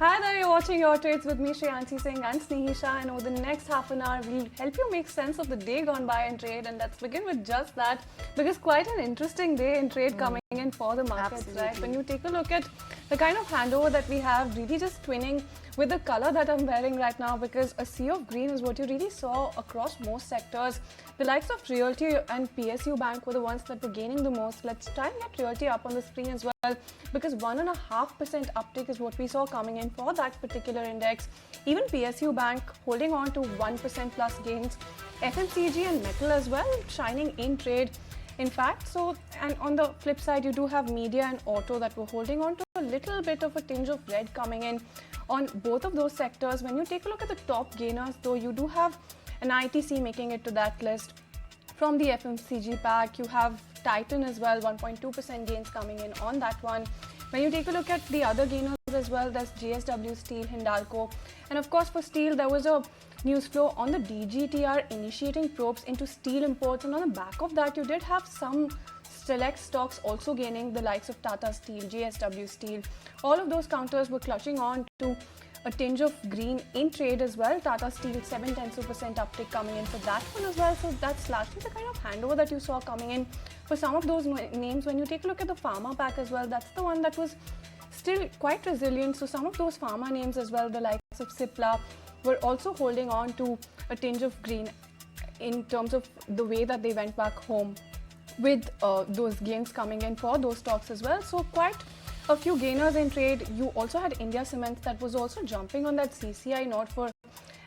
Hi there, you're watching Your Trades with me, Shreyanshi Singh and Snehisha, and over the next half an hour, we'll help you make sense of the day gone by in trade, and let's begin with just that, because quite an interesting day in trade coming in for the markets, Absolutely. right? When you take a look at the kind of handover that we have, really just twinning with the color that I'm wearing right now, because a sea of green is what you really saw across most sectors. The likes of Realty and PSU Bank were the ones that were gaining the most. Let's try and get Realty up on the screen as well, because 1.5% uptick is what we saw coming in for that particular index. Even PSU Bank holding on to 1% plus gains. FMCG and metal as well shining in trade. In fact, and on the flip side, you do have media and auto that were holding on to a little bit of a tinge of red coming in on both of those sectors. When you take a look at the top gainers, though, you do have an ITC making it to that list. From the FMCG pack, you have Titan as well, 1.2% gains coming in on that one. When you take a look at the other gainers as well, there's JSW Steel, Hindalco. And of course, for steel, there was a news flow on the DGTR initiating probes into steel imports. And on the back of that, you did have some select stocks also gaining, the likes of Tata Steel, JSW Steel. All of those counters were clutching on to a tinge of green in trade as well. Tata Steel 0.7% uptick coming in for that one as well. So that's largely the kind of handover that you saw coming in for some of those names. When you take a look at the pharma pack as well, that's the one that was still quite resilient. So some of those pharma names as well, the likes of Cipla, were also holding on to a tinge of green in terms of the way that they went back home with those gains coming in for those stocks as well. So quite a few gainers in trade. You also had India Cements that was also jumping on that CCI node for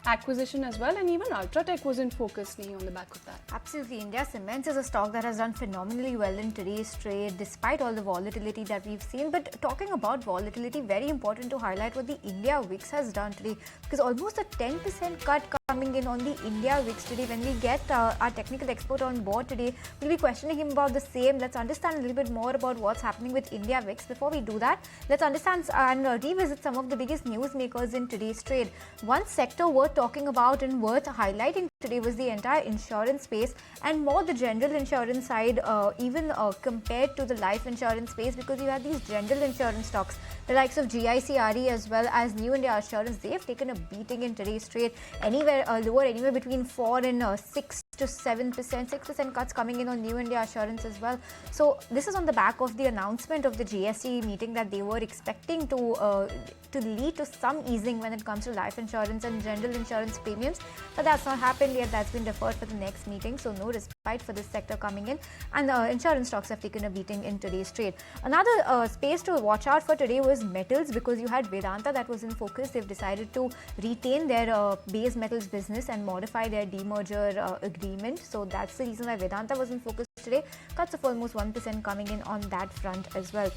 acquisition as well, and even Ultratech was in focus on the back of that. Absolutely. India Cements is a stock that has done phenomenally well in today's trade despite all the volatility that we've seen. But talking about volatility, very important to highlight what the India VIX has done today, because almost a 10% cut coming in on the India VIX today. When we get our technical expert on board today, we'll be questioning him about the same. Let's understand a little bit more about what's happening with India VIX. Before we do that, let's understand and revisit some of the biggest news makers in today's trade. One sector worth talking about and worth highlighting today was the entire insurance space, and more the general insurance side, even compared to the life insurance space, because you have these general insurance stocks, the likes of GICRE as well as New India Assurance. They have taken a beating in today's trade, anywhere lower, anywhere between 4 and 6 to 7%, 6% cuts coming in on New India Assurance as well. So this is on the back of the announcement of the GST meeting that they were expecting to lead to some easing when it comes to life insurance and general insurance premiums, but that's not happened yet. That's been deferred for the next meeting, so no respite for this sector coming in, and insurance stocks have taken a beating in today's trade. Another space to watch out for today was metals, because you had Vedanta that was in focus. They've decided to retain their base metals business and modify their demerger agreement, so that's the reason why Vedanta was in focus today. Cuts of almost 1% coming in on that front as well.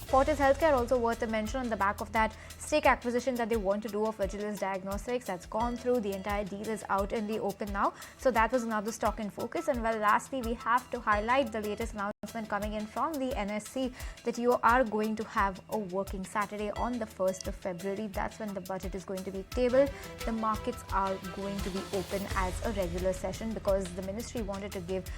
Fortis Healthcare also worth a mention on the back of that stake acquisition that they want to do of Agilus Diagnostics. That's gone through. The entire deal is out in the open now. So that was another stock in focus. And well, lastly, we have to highlight the latest announcement coming in from the NSC that you are going to have a working Saturday on the 1st of February. That's when the budget is going to be tabled. The markets are going to be open as a regular session, because the ministry wanted to give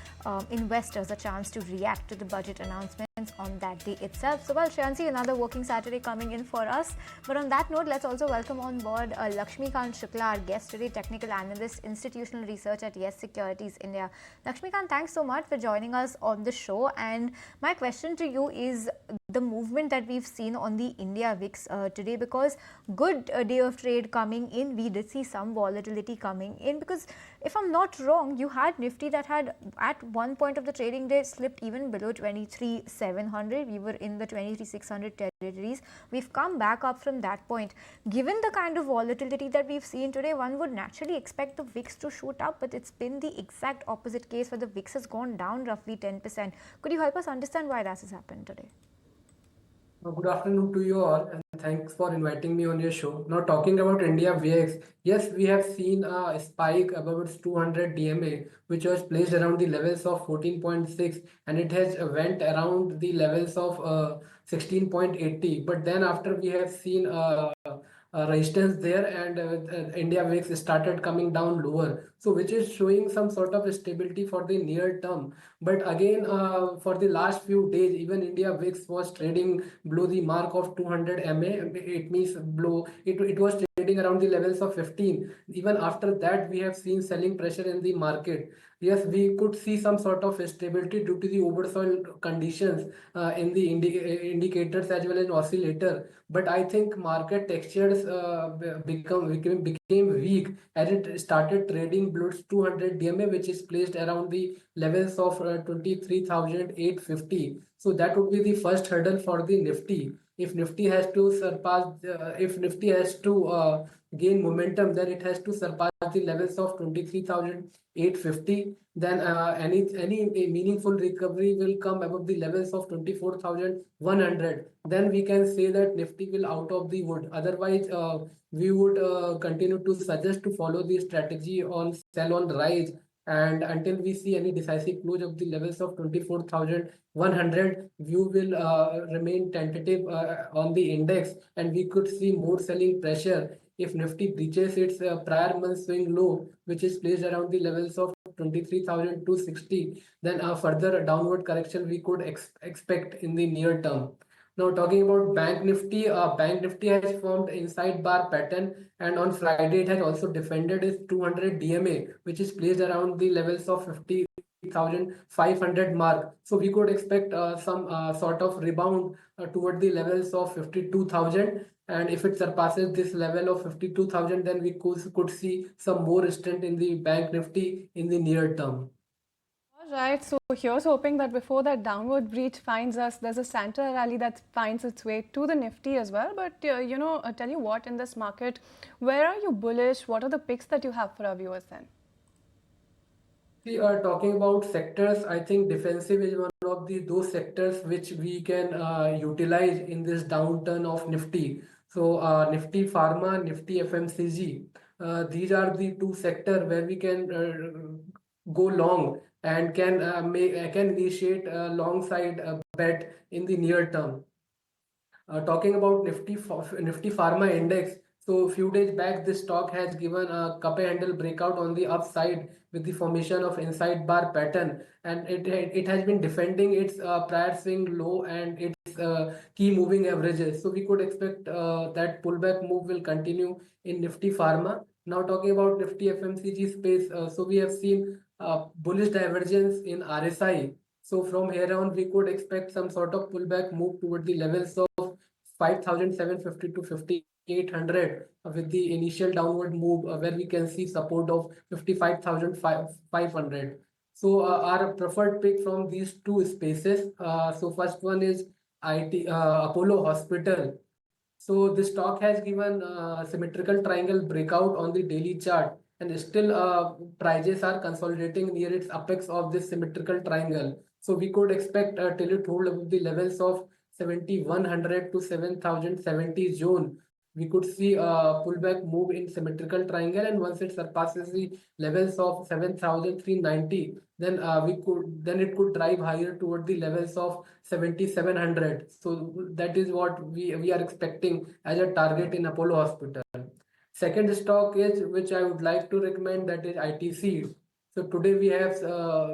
investors a chance to react to the budget announcement on that day itself. So well, Shreyanshi, another working Saturday coming in for us. But on that note, let's also welcome on board Lakshmikant Shukla, our guest today, technical analyst, institutional research at Yes Securities India. Lakshmikant, thanks so much for joining us on the show. And my question to you is the movement that we've seen on the India VIX today, because good day of trade coming in, we did see some volatility coming in, because if I'm not wrong, you had Nifty that had at one point of the trading day slipped even below 23,700. We were in the 23,600 territories. We've come back up from that point. Given the kind of volatility that we've seen today, one would naturally expect the VIX to shoot up, but it's been the exact opposite case, where the VIX has gone down roughly 10%. Could you help us understand why that has happened today? Good afternoon to you all, and thanks for inviting me on your show. Now, talking about India VX, yes, we have seen a spike above its 200 DMA, which was placed around the levels of 14.6, and it has went around the levels of 16.80. But then after we have seen resistance there, and India VIX started coming down lower. So which is showing some sort of stability for the near term. But again, for the last few days, even India VIX was trading below the mark of 200 MA. It means below it was trading around the levels of 15. Even after that, we have seen selling pressure in the market. Yes, we could see some sort of stability due to the oversold conditions in the indicators as well as oscillator. But I think market textures became weak as it started trading below 200 DMA, which is placed around the levels of 23,850. So that would be the first hurdle for the Nifty. If Nifty has to surpass, if Nifty has to gain momentum, then it has to surpass the levels of 23,850. Then any meaningful recovery will come above the levels of 24,100. Then we can say that Nifty will out of the wood. Otherwise, we would continue to suggest to follow the strategy on sell on rise, and until we see any decisive close of the levels of 24,100, view will remain tentative on the index, and we could see more selling pressure if Nifty breaches its prior month swing low, which is placed around the levels of 23,260. Then a further downward correction we could expect in the near term. Now talking about Bank Nifty has formed inside bar pattern, and on Friday it has also defended its 200 DMA, which is placed around the levels of 50,500 mark. So we could expect some sort of rebound toward the levels of 52,000. And if it surpasses this level of 52,000, then we could see some more strength in the Bank Nifty in the near term. All right, so here's hoping that before that downward breach finds us, there's a Santa rally that finds its way to the Nifty as well. But, tell you what, in this market, where are you bullish? What are the picks that you have for our viewers then? We are talking about sectors. I think defensive is one of those sectors which we can utilize in this downturn of Nifty. So Nifty Pharma, Nifty FMCG. These are the two sectors where we can go long and can initiate a long side bet in the near term. Talking about Nifty Pharma Index, so a few days back, this stock has given a cup handle breakout on the upside with the formation of inside bar pattern, and it has been defending its prior swing low and its key moving averages. So we could expect that pullback move will continue in Nifty Pharma. Now talking about Nifty FMCG space, so we have seen bullish divergence in RSI. So from here on, we could expect some sort of pullback move toward the levels of 5,750 to 5,800 with the initial downward move where we can see support of 55,500. So our preferred pick from these two spaces. So first one is Apollo Hospital. So this stock has given symmetrical triangle breakout on the daily chart, and still prices are consolidating near its apex of this symmetrical triangle. So we could expect till it hold above the levels of 7,100 to 7,070 zone. We could see a pullback move in symmetrical triangle, and once it surpasses the levels of 7,390, then it could drive higher toward the levels of 7,700. So that is what we are expecting as a target in Apollo Hospital. Second stock is which I would like to recommend, that is ITC. So today we have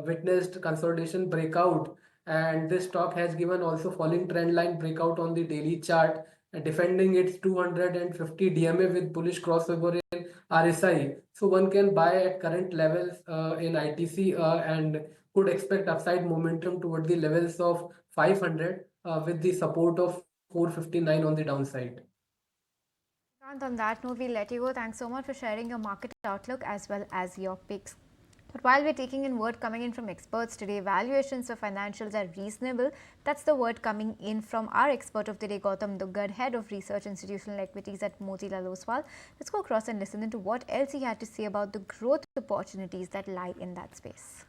witnessed consolidation breakout, and this stock has given also falling trend line breakout on the daily chart, defending its 250 DMA with bullish crossover in RSI. So one can buy at current levels in ITC and could expect upside momentum toward the levels of 500 with the support of 459 on the downside. On that note, we'll let you go. Thanks so much for sharing your market outlook as well as your picks. But while we're taking in word coming in from experts today, valuations of financials are reasonable. That's the word coming in from our expert of the day, Gautam Duggad, Head of Research Institutional Equities at Motilal Oswal. Let's go across and listen into what else he had to say about the growth opportunities that lie in that space.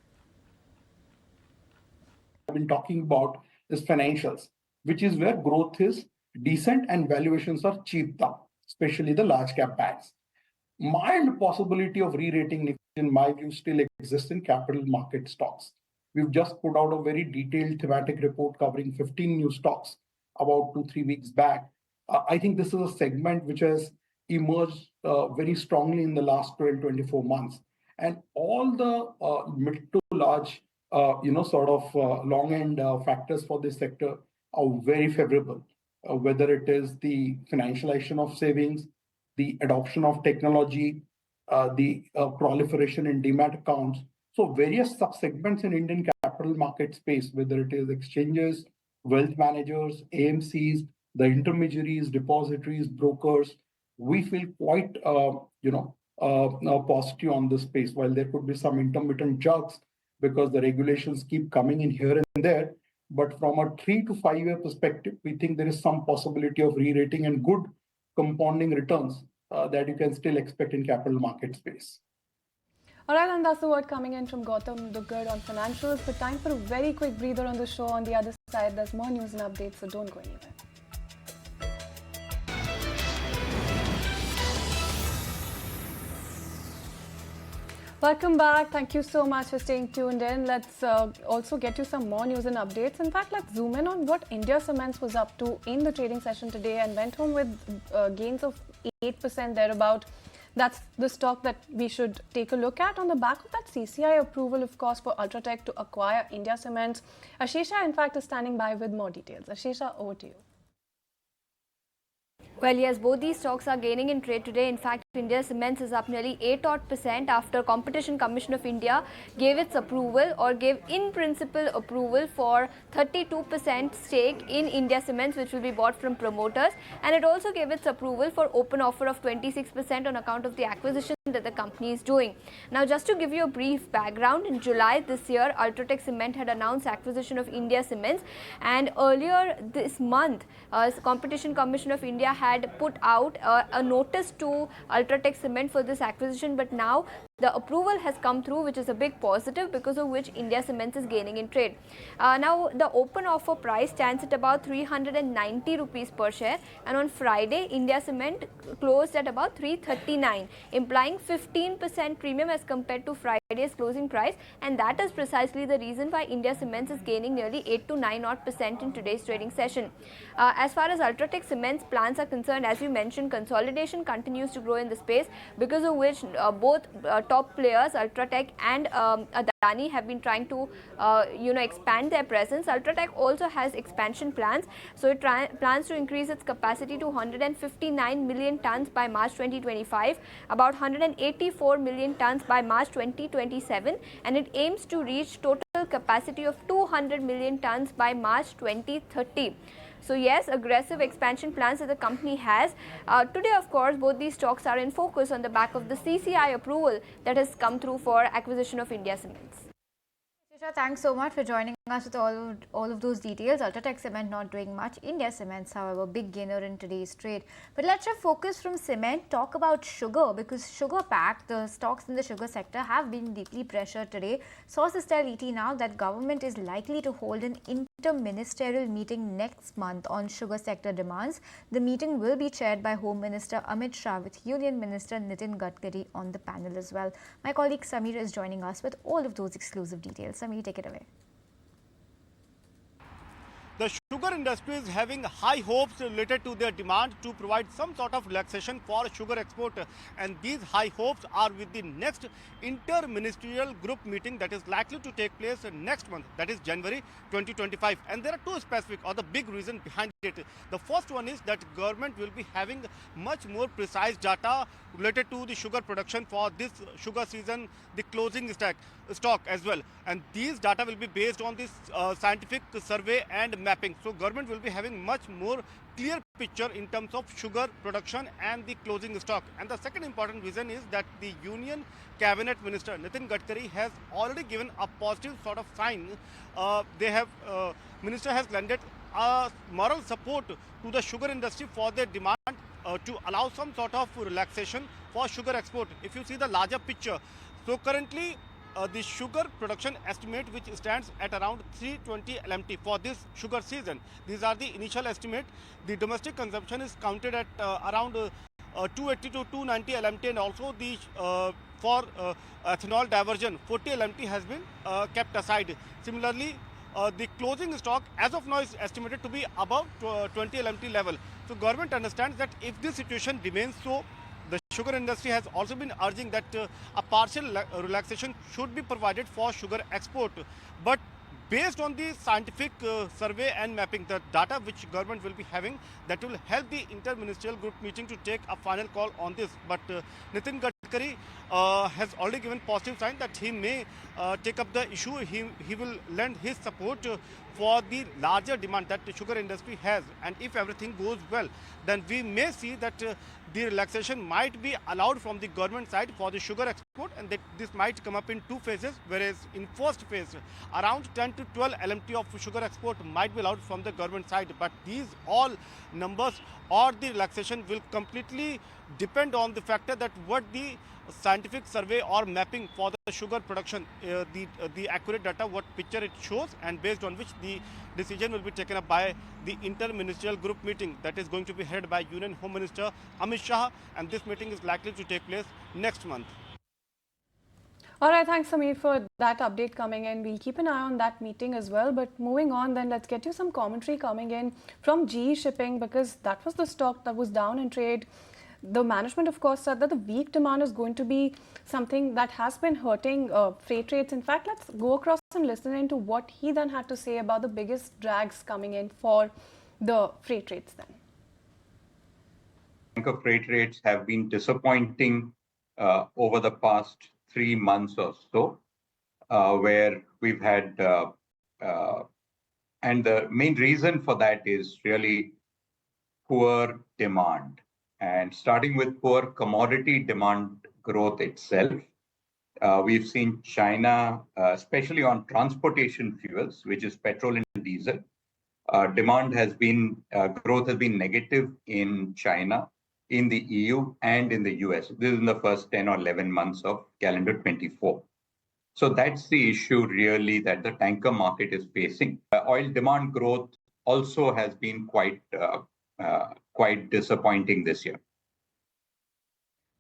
I've been talking about is financials, which is where growth is decent and valuations are cheap now, especially the large cap banks. Mild possibility of re-rating Nifty, in my view, still exists in capital market stocks. We've just put out a very detailed thematic report covering 15 new stocks about 2-3 weeks back. I think this is a segment which has emerged very strongly in the last 12-24 months. And all the mid to large, long end factors for this sector are very favorable, whether it is the financialization of savings, the adoption of technology, the proliferation in demat accounts. So various sub-segments in Indian capital market space, whether it is exchanges, wealth managers, AMCs, the intermediaries, depositories, brokers, we feel quite positive on this space. While there could be some intermittent jerks because the regulations keep coming in here and there, but from a 3 to 5 year perspective, we think there is some possibility of re-rating and good compounding returns that you can still expect in capital market space. All right, and that's the word coming in from Gautam Duggad on financials. But time for a very quick breather on the show. On the other side, there's more news and updates, so don't go anywhere. Welcome back. Thank you so much for staying tuned in. Let's also get you some more news and updates. In fact, let's zoom in on what India Cements was up to in the trading session today and went home with gains of 8% thereabout. That's the stock that we should take a look at on the back of that CCI approval, of course, for Ultratech to acquire India Cements. Ashesha, in fact, is standing by with more details. Ashesha, over to you. Well, yes, both these stocks are gaining in trade today. In fact, India Cements is up nearly 8% after Competition Commission of India gave its approval or gave in principle approval for 32% stake in India Cements, which will be bought from promoters. And it also gave its approval for open offer of 26% on account of the acquisition that the company is doing. Now, just to give you a brief background, in July this year, Ultratech Cement had announced acquisition of India Cements, and earlier this month, Competition Commission of India had put out a notice to Ultratech Cement for this acquisition, but now the approval has come through, which is a big positive, because of which India Cements is gaining in trade. Now, the open offer price stands at about 390 rupees per share, and on Friday, India Cement closed at about 339, implying 15% premium as compared to Friday's closing price, and that is precisely the reason why India Cements is gaining nearly 8 to 9% in today's trading session. As far as Ultratech Cement's plans are concerned, as you mentioned, consolidation continues to grow in the space, because of which both top players, Ultratech and Adani, have been trying to expand their presence. Ultratech also has expansion plans, so it plans to increase its capacity to 159 million tons by March 2025, about 184 million tons by March 2027, and it aims to reach total capacity of 200 million tons by March 2030. So yes, aggressive expansion plans that the company has. Today, of course, both these stocks are in focus on the back of the CCI approval that has come through for acquisition of India Cements. Thanks so much for joining us with all of those details. Ultratech Cement not doing much. India Cements, however, big gainer in today's trade. But let's shift focus from cement, talk about sugar, because sugar pack, the stocks in the sugar sector have been deeply pressured today. Sources tell ET now that government is likely to hold an inter-ministerial meeting next month on sugar sector demands. The meeting will be chaired by Home Minister Amit Shah with Union Minister Nitin Gadkari on the panel as well. My colleague Samir is joining us with all of those exclusive details. Samir, take it away. The sugar industry is having high hopes related to their demand to provide some sort of relaxation for sugar export, and these high hopes are with the next inter-ministerial group meeting that is likely to take place next month, that is January 2025. And there are two specific or the big reason behind it. The first one is that government will be having much more precise data related to the sugar production for this sugar season, the closing stock as well, and these data will be based on this scientific survey and mapping. So government will be having much more clear picture in terms of sugar production and the closing stock. And the second important reason is that the Union Cabinet Minister Nitin Gadkari has already given a positive sort of sign. Minister has lended moral support to the sugar industry for their demand to allow some sort of relaxation for sugar export. If you see the larger picture, so currently the sugar production estimate, which stands at around 320 LMT for this sugar season. These are the initial estimate. The domestic consumption is counted at around 280 to 290 LMT, and also the for ethanol diversion 40 LMT has been kept aside. Similarly, the closing stock as of now is estimated to be above 20 LMT level. So government understands that if this situation remains so, the sugar industry has also been urging that a partial relaxation should be provided for sugar export. But based on the scientific survey and mapping, the data which government will be having, that will help the inter-ministerial group meeting to take a final call on this. But Nitin Gadkari has already given positive sign that he may take up the issue. He will lend his support for the larger demand that the sugar industry has. And if everything goes well, then we may see that the relaxation might be allowed from the government side for the sugar export, and that this might come up in two phases, whereas in first phase around 10 to 12 LMT of sugar export might be allowed from the government side. But these all numbers or the relaxation will completely depend on the factor that what the scientific survey or mapping for the sugar production, the accurate data, what picture it shows, and based on which the decision will be taken up by the inter-ministerial group meeting that is going to be headed by Union Home Minister Amit Shah, and this meeting is likely to take place next month. All right, thanks Sameer for that update coming in. We'll keep an eye on that meeting as well. But moving on, then let's get you some commentary coming in from GE Shipping, because that was the stock that was down in trade. The management, of course, said that the weak demand is going to be something that has been hurting freight rates. In fact, let's go across and listen into what he then had to say about the biggest drags coming in for the freight rates then. Tanker freight rates have been disappointing over the past 3 months or so, where we've had, and the main reason for that is really poor demand. And starting with poor commodity demand growth itself, we've seen China, especially on transportation fuels, which is petrol and diesel, demand has been, growth has been negative in China, in the EU and in the US. This is in the first 10 or 11 months of calendar 24. So that's the issue really that the tanker market is facing. Oil demand growth also has been quite disappointing this year.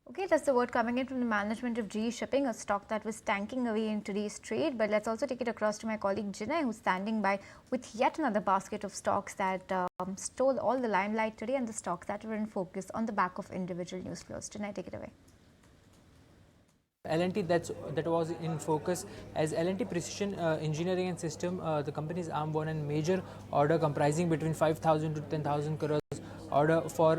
Okay, that's the word coming in from the management of GE Shipping, a stock that was tanking away in today's trade. But let's also take it across to my colleague Jinay, who's standing by with yet another basket of stocks that stole all the limelight today, and the stocks that were in focus on the back of individual news flows. Jinay, take it away. L&T that was in focus, as L&T Precision Engineering and System, the company's arm won a major order comprising between 5,000 to 10,000 crores order for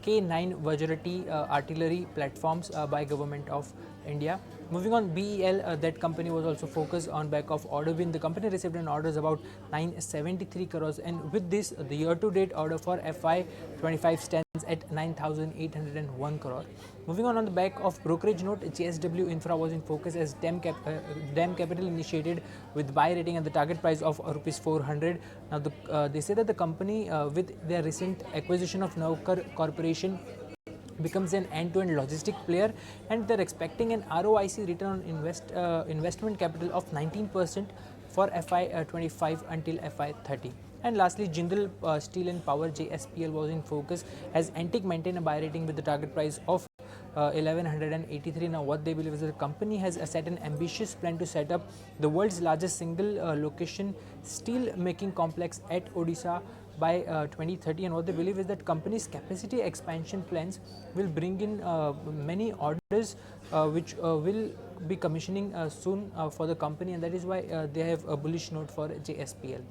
K9 Vajrati artillery platforms by Government of India. Moving on, BEL, that company was also focused on back of order win. The company received an orders about 973 crores, and with this, the year-to-date order for FY25 stands at 9,801 crore. Moving on the back of brokerage note, JSW Infra was in focus as DAM Capital initiated with buy rating at the target price of rupees 400. Now, they say that the company, with their recent acquisition of Navkar Corporation, becomes an end-to-end logistic player, and they're expecting an ROIC, return on investment capital, of 19% for FY25 until FY30. And lastly, Jindal Steel and Power, JSPL, was in focus as Antique maintained a buy rating with the target price of 1183. Now, what they believe is that the company has set an ambitious plan to set up the world's largest single location steel making complex at Odisha by 2030, and what they believe is that company's capacity expansion plans will bring in many orders which will be commissioning soon for the company, and that is why they have a bullish note for JSPL.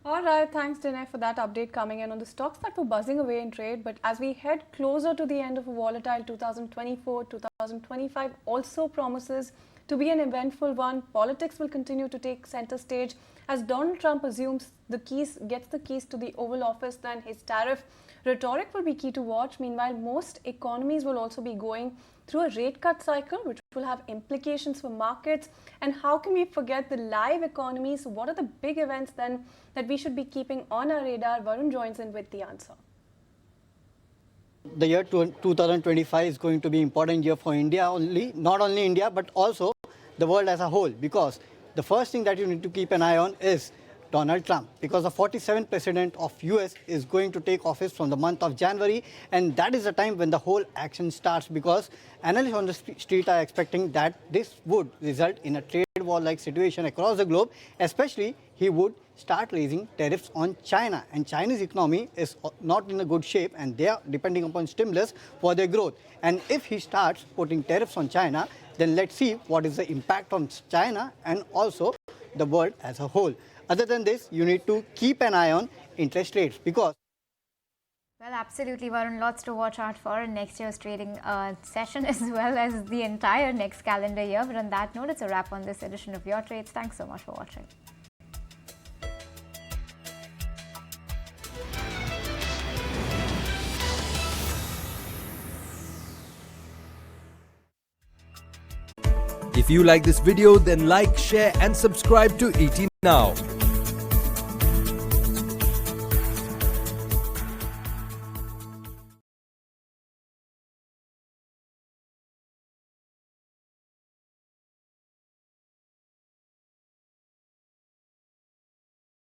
All right, thanks Dinay for that update coming in on the stocks that were buzzing away in trade. But as we head closer to the end of a volatile 2024, 2025 also promises to be an eventful one. Politics will continue to take center stage as Donald Trump assumes gets the keys to the Oval Office. Then his tariff rhetoric will be key to watch. Meanwhile, most economies will also be going through a rate cut cycle, which will have implications for markets. And how can we forget the live economies? What are the big events then that we should be keeping on our radar? Varun joins in with the answer. The year 2025 is going to be an important year for India not only India, but also the world as a whole, because the first thing that you need to keep an eye on is Donald Trump, because the 47th president of US is going to take office from the month of January, and that is the time when the whole action starts, because analysts on the street are expecting that this would result in a trade war-like situation across the globe, especially he would start raising tariffs on China, and Chinese economy is not in a good shape and they are depending upon stimulus for their growth. And if he starts putting tariffs on China, then let's see what is the impact on China and also the world as a whole. Other than this, you need to keep an eye on interest rates, because Well, absolutely, Varun. Lots to watch out for in next year's trading session as well as the entire next calendar year. But on that note, it's a wrap on this edition of Your Trades. Thanks so much for watching. If you like this video, then like, share and subscribe to ET Now.